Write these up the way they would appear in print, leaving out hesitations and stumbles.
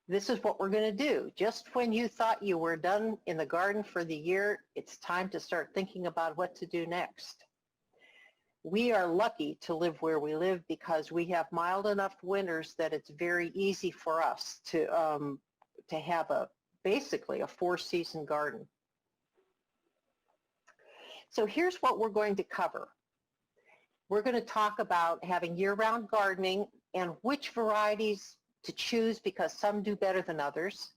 This is what we're going to do. Just when you thought you were done in the garden for the year, it's time to start thinking about what to do next. We are lucky to live where we live because we have mild enough winters that it's very easy for us to have basically a 4-season garden. So here's what we're going to cover. We're going to talk about having year-round gardening and which varieties to choose because some do better than others.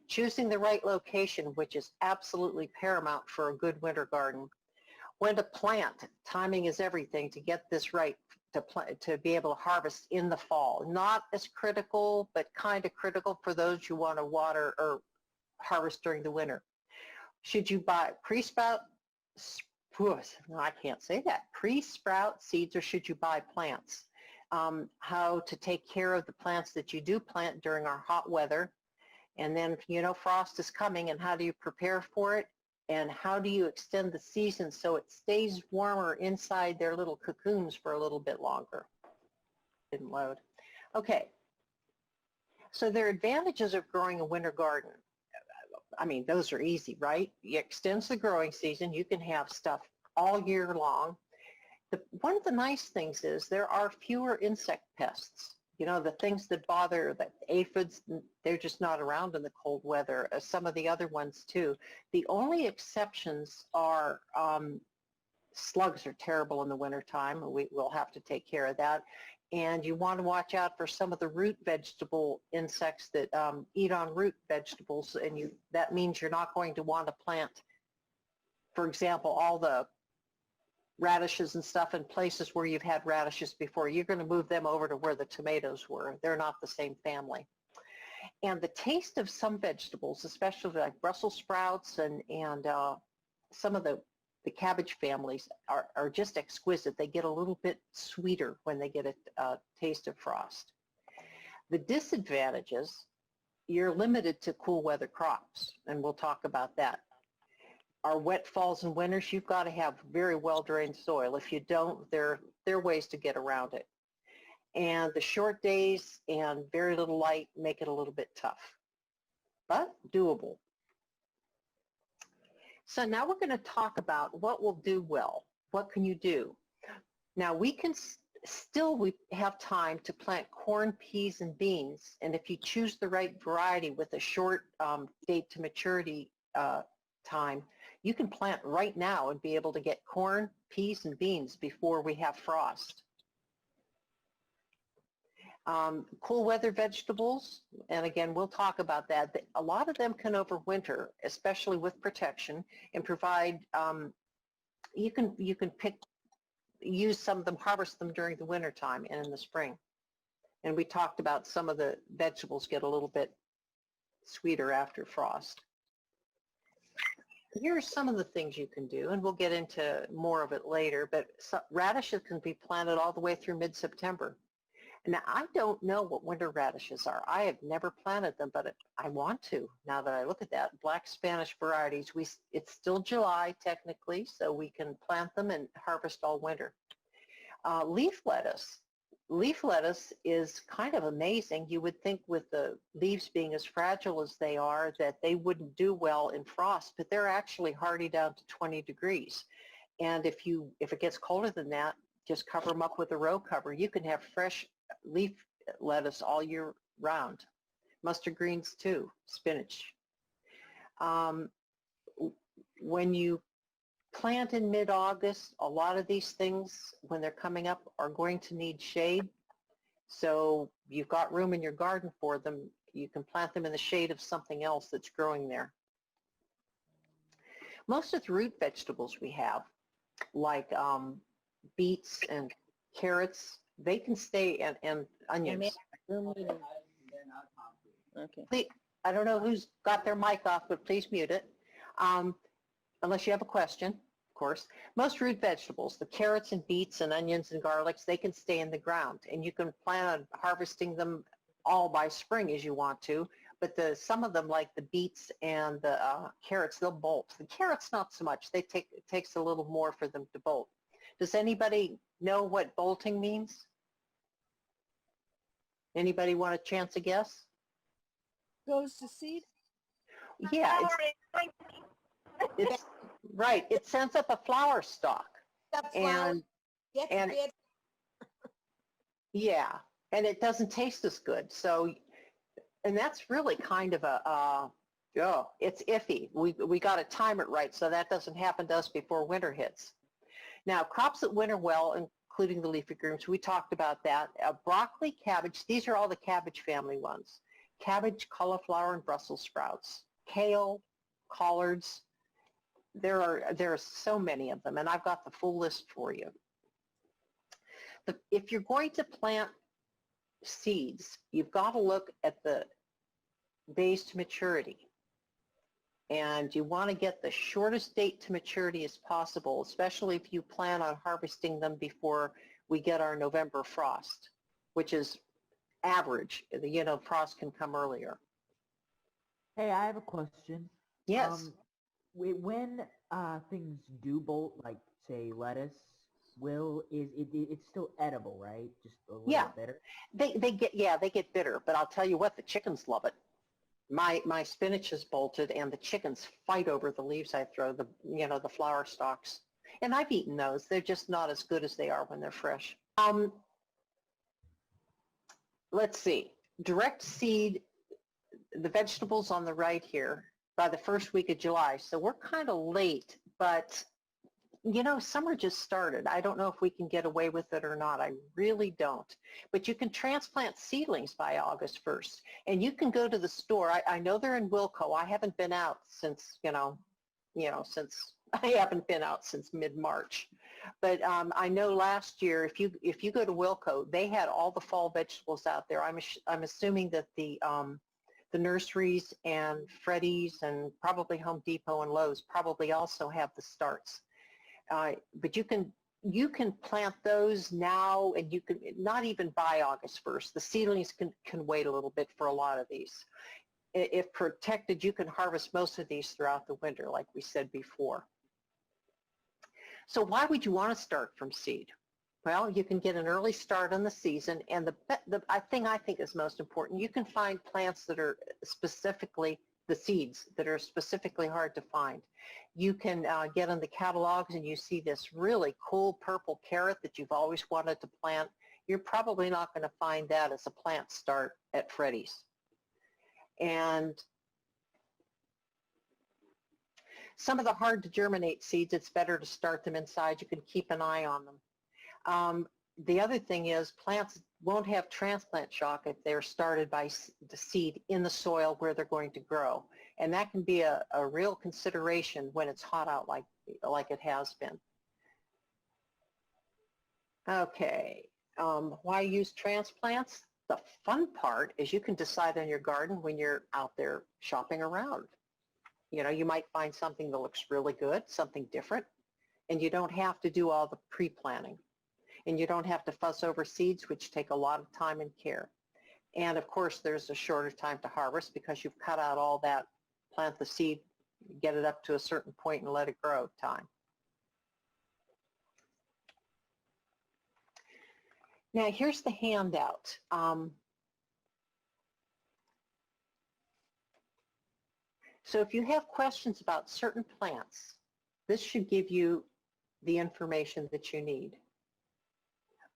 Choosing the right location, which is absolutely paramount for a good winter garden. When to plant, timing is everything to get this right to be able to harvest in the fall. Not as critical, but kind of critical for those who want to water or harvest during the winter. Should you buy pre-sprout, no, I can't say that, pre-sprout seeds, or should you buy plants? How to take care of the plants that you do plant during our hot weather. And then, you know, frost is coming, and how do you prepare for it? And how do you extend the season so it stays warmer inside their little cocoons for a little bit longer? Didn't load. Okay. So there are advantages of growing a winter garden. I mean, those are easy, right? It extends the growing season. You can have stuff all year long. One of the nice things is there are fewer insect pests. You know, the things that bother, the aphids, they're just not around in the cold weather. Some of the other ones too. The only exceptions are slugs are terrible in the wintertime. We'll have to take care of that. And you want to watch out for some of the root vegetable insects that eat on root vegetables, and that means you're not going to want to plant, for example, all the radishes and stuff in places where you've had radishes before. You're going to move them over to where the tomatoes were. They're not the same family. And the taste of some vegetables, especially like Brussels sprouts and some of the cabbage families are just exquisite. They get a little bit sweeter when they get a taste of frost. The disadvantages, you're limited to cool weather crops, and we'll talk about that. Our wet falls and winters, you've got to have very well-drained soil. If you don't, there are ways to get around it. And the short days and very little light make it a little bit tough, but doable. So now we're going to talk about what will do well. What can you do? Now we can we have time to plant corn, peas, and beans. And if you choose the right variety with a short date to maturity time, you can plant right now and be able to get corn, peas, and beans before we have frost. Cool weather vegetables, and again, we'll talk about that. A lot of them can overwinter, especially with protection, and provide, you can use some of them, harvest them during the winter time and in the spring. And we talked about some of the vegetables get a little bit sweeter after frost. Here are some of the things you can do, and we'll get into more of it later, but radishes can be planted all the way through mid-September. Now, I don't know what winter radishes are. I have never planted them, but I want to now that I look at that. Black Spanish varieties, it's still July technically, so we can plant them and harvest all winter. Leaf lettuce. Leaf lettuce is kind of amazing. You would think with the leaves being as fragile as they are that they wouldn't do well in frost, but they're actually hardy down to 20 degrees. And if it gets colder than that, just cover them up with a row cover. You can have fresh leaf lettuce all year round. Mustard greens too, spinach. When you plant in mid-August, a lot of these things, when they're coming up, are going to need shade. So you've got room in your garden for them. You can plant them in the shade of something else that's growing there. Most of the root vegetables we have, like beets and carrots, they can stay, and onions. Okay. Please, I don't know who's got their mic off, but please mute it. Unless you have a question, of course. Most root vegetables, the carrots and beets and onions and garlics, they can stay in the ground, and you can plan on harvesting them all by spring as you want to, but some of them, like the beets and the carrots, they'll bolt. The carrots, not so much. It takes a little more for them to bolt. Does anybody know what bolting means? Anybody want a chance to guess? goes to seed? Yeah, it's right. It sends up a flower stalk, That flower and gets and bit. yeah, and it doesn't taste as good. So, and that's really kind of a oh, it's iffy. We got to time it right so that doesn't happen to us before winter hits. Now, crops that winter well, including the leafy greens, we talked about that. Broccoli, cabbage, these are all the cabbage family ones. Cabbage, cauliflower, and Brussels sprouts. Kale, collards. There are so many of them, and I've got the full list for you. If you're going to plant seeds, you've got to look at the days to maturity. And you want to get the shortest date to maturity as possible, especially if you plan on harvesting them before we get our November frost, which is average. You know, frost can come earlier. Hey, I have a question. Yes. When things do bolt, like say lettuce, it's still edible, right? Just a little Yeah. bit bitter. They get bitter, but I'll tell you what, the chickens love it. My spinach is bolted, and the chickens fight over the leaves I throw, the flower stalks. And I've eaten those. They're just not as good as they are when they're fresh. Let's see. Direct seed, the vegetables on the right here, by the first week of July. So we're kind of late, but summer just started. I don't know if we can get away with it or not. I really don't. But you can transplant seedlings by August 1st. And you can go to the store. I know they're in Wilco. I haven't been out since, since I haven't been out since mid-March. But I know last year, if you go to Wilco, they had all the fall vegetables out there. I'm assuming that the nurseries and Freddy's and probably Home Depot and Lowe's probably also have the starts. But you can plant those now, and you can not even by August 1st. The seedlings can wait a little bit for a lot of these. If protected, you can harvest most of these throughout the winter, like we said before. So why would you want to start from seed? Well, you can get an early start on the season, and the thing I think is most important, you can find plants that are specifically the seeds that are specifically hard to find. You can get on the catalogs and you see this really cool purple carrot that you've always wanted to plant. You're probably not going to find that as a plant start at Freddy's. And some of the hard to germinate seeds, it's better to start them inside. You can keep an eye on them. The other thing is plants won't have transplant shock if they're started by the seed in the soil where they're going to grow. And that can be a real consideration when it's hot out like it has been. Okay, why use transplants? The fun part is you can decide on your garden when you're out there shopping around. You might find something that looks really good, something different, and you don't have to do all the pre-planting. And you don't have to fuss over seeds, which take a lot of time and care. And of course, there's a shorter time to harvest because you've cut out all that plant the seed, get it up to a certain point and let it grow time. Now here's the handout. So if you have questions about certain plants, this should give you the information that you need.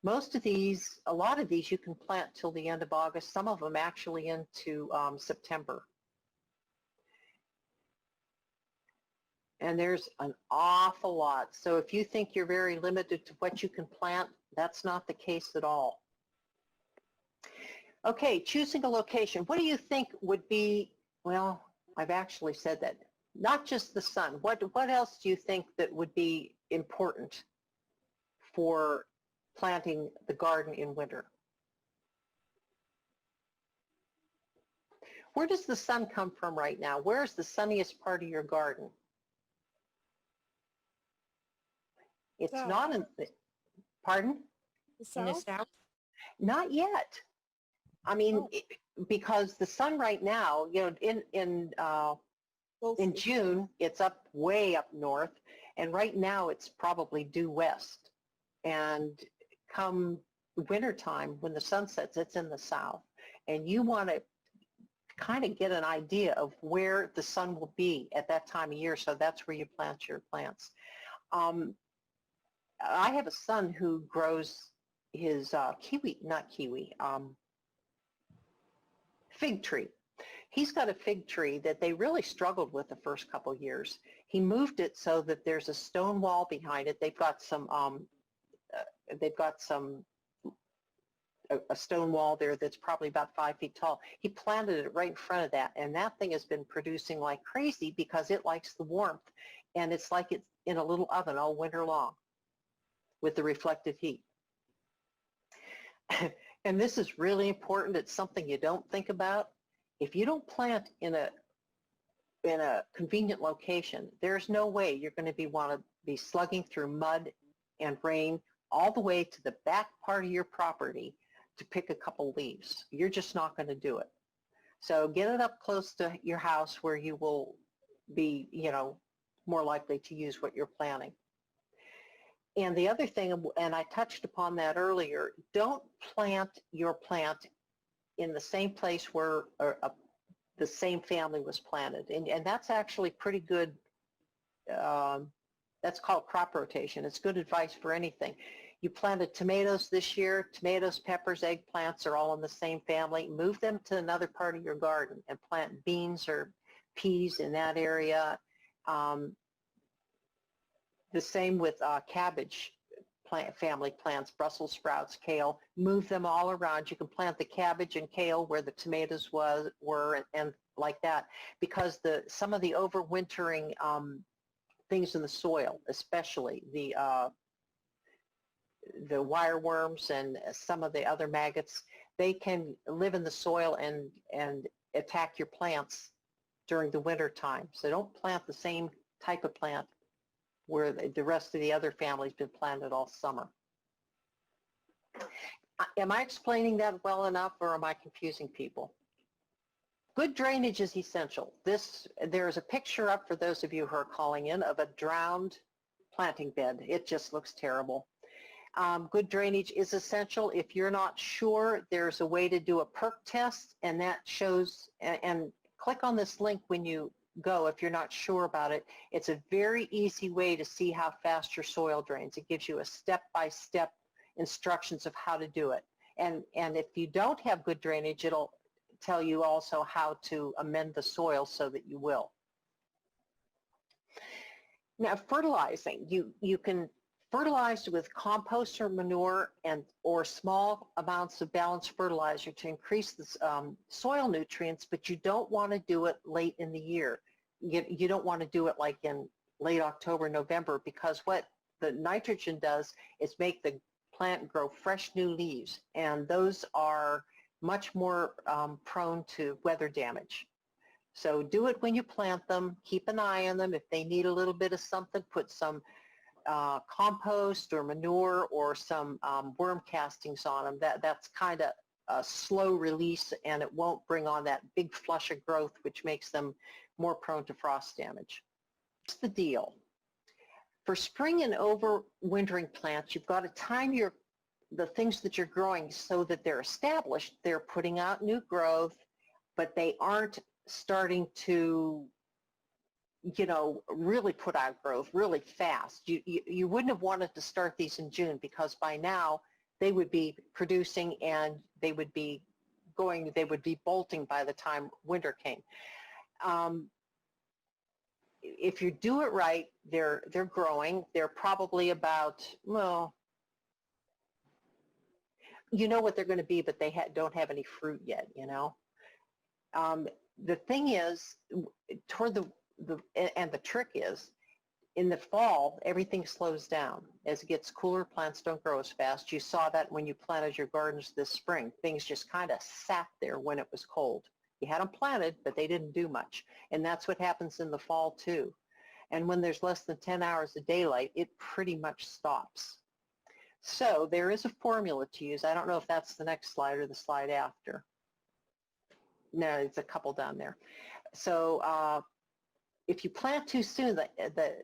A lot of these you can plant till the end of August, some of them actually into September. And there's an awful lot. So if you think you're very limited to what you can plant, that's not the case at all. Okay, choosing a location. What do you think would be, well, I've actually said that. Not just the sun. What else do you think that would be important for planting the garden in winter? Where does the sun come from right now? Where's the sunniest part of your garden? It's South. not in the, pardon? In the south? Not yet. I mean, because the sun right now, in June, it's up way up north, and right now it's probably due west. And come wintertime, when the sun sets, it's in the south. And you want to kind of get an idea of where the sun will be at that time of year. So that's where you plant your plants. I have a son who grows his fig tree. He's got a fig tree that they really struggled with the first couple years. He moved it so that there's a stone wall behind it. They've got a stone wall there that's probably about 5 feet tall. He planted it right in front of that, and that thing has been producing like crazy because it likes the warmth, and it's like it's in a little oven all winter long with the reflective heat. And this is really important. It's something you don't think about. If you don't plant in a convenient location, there's no way you're going to want to be slugging through mud and rain all the way to the back part of your property to pick a couple leaves. You're just not going to do it. So get it up close to your house where you will be, more likely to use what you're planting. And the other thing, and I touched upon that earlier, don't plant your plant in the same place where the same family was planted. And that's actually pretty good. That's called crop rotation. It's good advice for anything. You planted tomatoes this year, tomatoes, peppers, eggplants are all in the same family. Move them to another part of your garden and plant beans or peas in that area. The same with cabbage family plants, Brussels sprouts, kale. Move them all around. You can plant the cabbage and kale where the tomatoes were and like that, because some of the overwintering things in the soil, especially the wireworms and some of the other maggots, they can live in the soil and attack your plants during the winter time. So don't plant the same type of plant where the rest of the other family's been planted all summer. Am I explaining that well enough, or am I confusing people? Good drainage is essential. There's a picture up for those of you who are calling in of a drowned planting bed. It just looks terrible. Good drainage is essential. If you're not sure, there's a way to do a perk test, and that shows, and click on this link when you go if you're not sure about it. It's a very easy way to see how fast your soil drains. It gives you a step-by-step instructions of how to do it. And if you don't have good drainage, it'll tell you also how to amend the soil so that you will. Now, fertilizing. You can fertilize with compost or manure or small amounts of balanced fertilizer to increase the soil nutrients, but you don't want to do it late in the year. You don't want to do it like in late October, November, because what the nitrogen does is make the plant grow fresh new leaves, and those are much more prone to weather damage. So do it when you plant them. Keep an eye on them. If they need a little bit of something, put some compost or manure or some worm castings on them. That's kind of a slow release, and it won't bring on that big flush of growth, which makes them more prone to frost damage. What's the deal? For spring and overwintering plants, you've got to time the things that you're growing so that they're established. They're putting out new growth, but they aren't starting to really put out growth really fast. You wouldn't have wanted to start these in June, because by now they would be producing and they would be bolting by the time winter came. If you do it right, they're growing. They're probably about, well, you know what they're going to be, but they don't have any fruit yet, The thing is, and the trick is, in the fall, everything slows down. As it gets cooler, plants don't grow as fast. You saw that when you planted your gardens this spring. Things just kind of sat there when it was cold. You had them planted, but they didn't do much. And that's what happens in the fall too. And when there's less than 10 hours of daylight, it pretty much stops. So there is a formula to use. I don't know if that's the next slide or the slide after. No, it's a couple down there. So if you plant too soon, the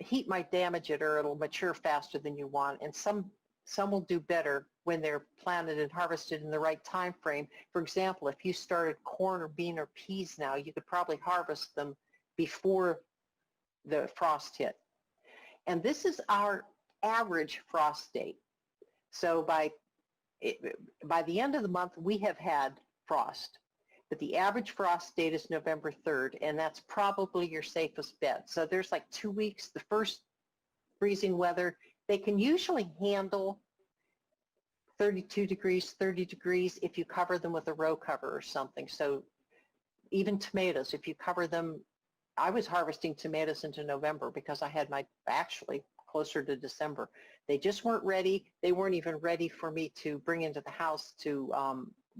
heat might damage it, or it'll mature faster than you want. And some some will do better when they're planted and harvested in the right time frame. For example, if you started corn or bean or peas now, you could probably harvest them before the frost hit. And this is our average frost date. So by the end of the month, we have had frost. But the average frost date is November 3rd, and that's probably your safest bet. So there's like 2 weeks, the first freezing weather. They can usually handle 32 degrees, 30 degrees if you cover them with a row cover or something. So even tomatoes, if you cover them, I was harvesting tomatoes into November because I had my, actually closer to December. They just weren't ready. They weren't even ready for me to bring into the house to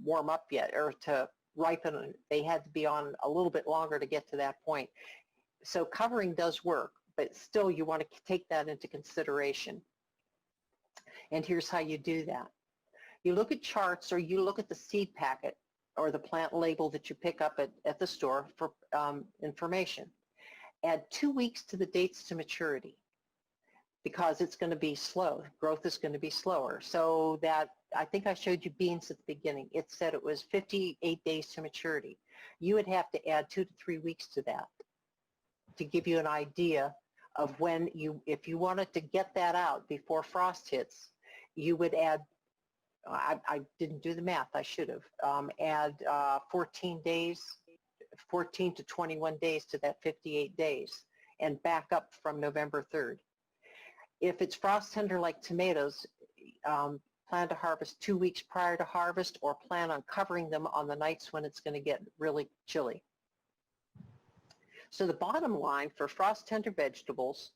warm up yet or to ripen. They had to be on a little bit longer to get to that point. So covering does work, but still you want to take that into consideration. And here's how you do that. You look at charts or you look at the seed packet or the plant label that you pick up at the store for information. Add 2 weeks to the dates to maturity because it's going to be slow. Growth is going to be slower. So that, I think I showed you beans at the beginning. It said it was 58 days to maturity. You would have to add 2 to 3 weeks to that to give you an idea of when you, if you wanted to get that out before frost hits, you would add, I didn't do the math, I should have, add 14 days, 14 to 21 days to that 58 days and back up from November 3rd. If it's frost tender like tomatoes, plan to harvest 2 weeks prior to harvest or plan on covering them on the nights when it's going to get really chilly. So the bottom line for frost tender vegetables,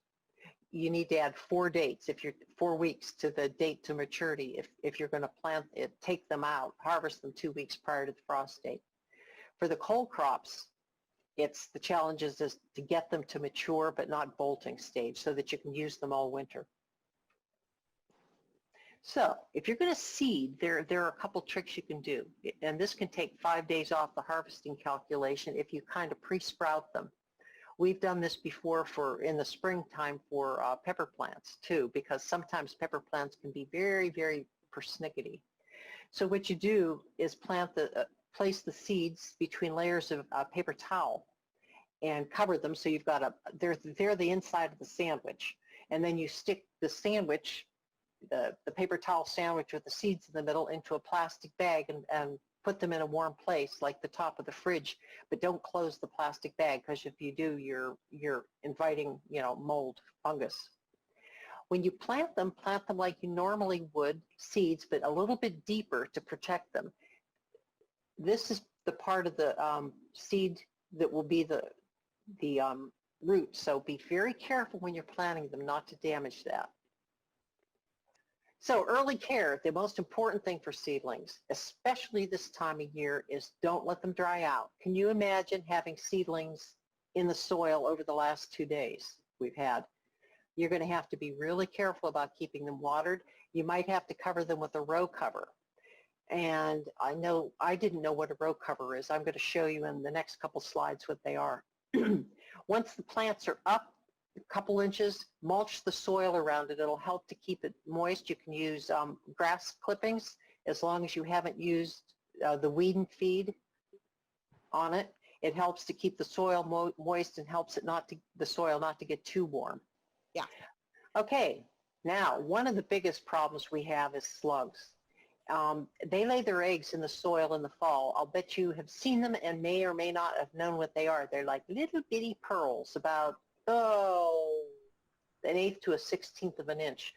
you need to add 4 dates, if you're 4 weeks to the date to maturity if you're going to plant it, take them out, harvest them 2 weeks prior to the frost date. For the cold crops, it's the challenge is to get them to mature but not bolting stage so that you can use them all winter. So if you're going to seed, there are a couple tricks you can do, and this can take 5 days off the harvesting calculation if you kind of pre-sprout them. We've done this before in the springtime for pepper plants too, because sometimes pepper plants can be very, very persnickety. So what you do is place the seeds between layers of paper towel and cover them so you've got they're the inside of the sandwich. And then you stick the sandwich, the paper towel sandwich with the seeds in the middle into a plastic bag and put them in a warm place like the top of the fridge, but don't close the plastic bag because if you do, you're inviting, mold, fungus. When you plant them like you normally would seeds, but a little bit deeper to protect them. This is the part of the seed that will be the root, so be very careful when you're planting them not to damage that. So early care, the most important thing for seedlings, especially this time of year, is don't let them dry out. Can you imagine having seedlings in the soil over the last 2 days we've had? You're going to have to be really careful about keeping them watered. You might have to cover them with a row cover. And I didn't know what a row cover is. I'm going to show you in the next couple slides what they are. Once the plants are up a couple inches, mulch the soil around it. It'll help to keep it moist. You can use grass clippings as long as you haven't used the weed and feed on it. It helps to keep the soil moist and helps it the soil not to get too warm. Yeah. Okay, now one of the biggest problems we have is slugs. They lay their eggs in the soil in the fall. I'll bet you have seen them and may or may not have known what they are. They're like little bitty pearls, about an eighth to a 16th of an inch,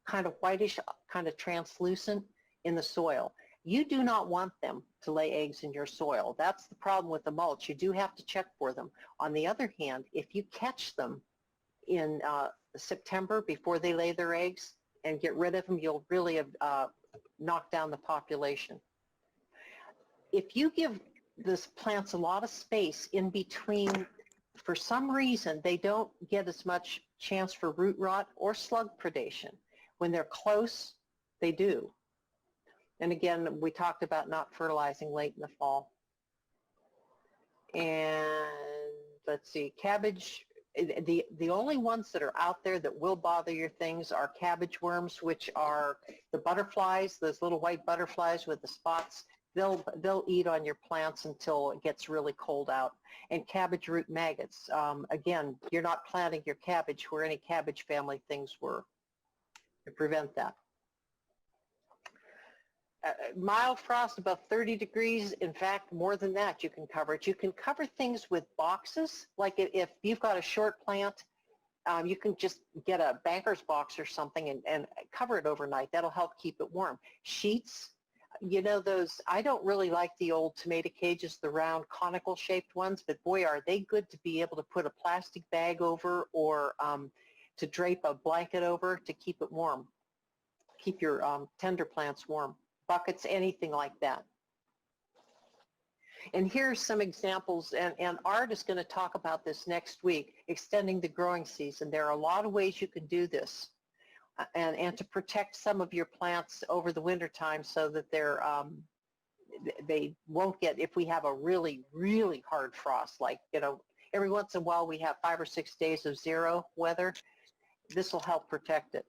kind of whitish, kind of translucent in the soil. You do not want them to lay eggs in your soil. That's the problem with the mulch. You do have to check for them. On the other hand, if you catch them in September before they lay their eggs and get rid of them, you'll really knock down the population. If you give these plants a lot of space in between, for some reason, they don't get as much chance for root rot or slug predation. When they're close, they do. And again, we talked about not fertilizing late in the fall. And let's see, cabbage The only ones that are out there that will bother your things are cabbage worms, which are the butterflies, those little white butterflies with the spots. They'll eat on your plants until it gets really cold out. And cabbage root maggots. Again, you're not planting your cabbage where any cabbage family things were, to prevent that. Mild frost above 30 degrees, in fact, more than that, you can cover it. You can cover things with boxes, like if you've got a short plant, you can just get a banker's box or something and cover it overnight. That'll help keep it warm. Sheets, you know those, I don't really like the old tomato cages, the round conical shaped ones, but boy, are they good to be able to put a plastic bag over or to drape a blanket over to keep it warm, keep your tender plants warm. Buckets, anything like that. And here's some examples, and Art is going to talk about this next week, extending the growing season. There are a lot of ways you can do this and to protect some of your plants over the winter time so that they won't get, if we have a really, really hard frost, like, you know, every once in a while we have 5 or 6 days of zero weather, this will help protect it.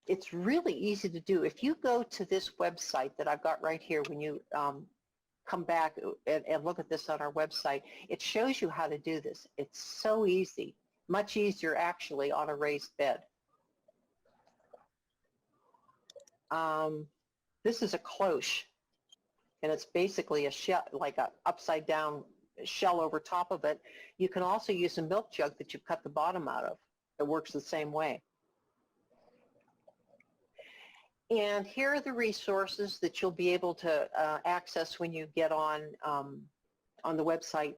It's really easy to do. If you go to this website that I've got right here, when you come back and look at this on our website, it shows you how to do this. It's so easy, much easier actually on a raised bed. This is a cloche, and it's basically a shell, like a upside down shell over top of it. You can also use a milk jug that you've cut the bottom out of. It works the same way. And here are the resources that you'll be able to access when you get on the website.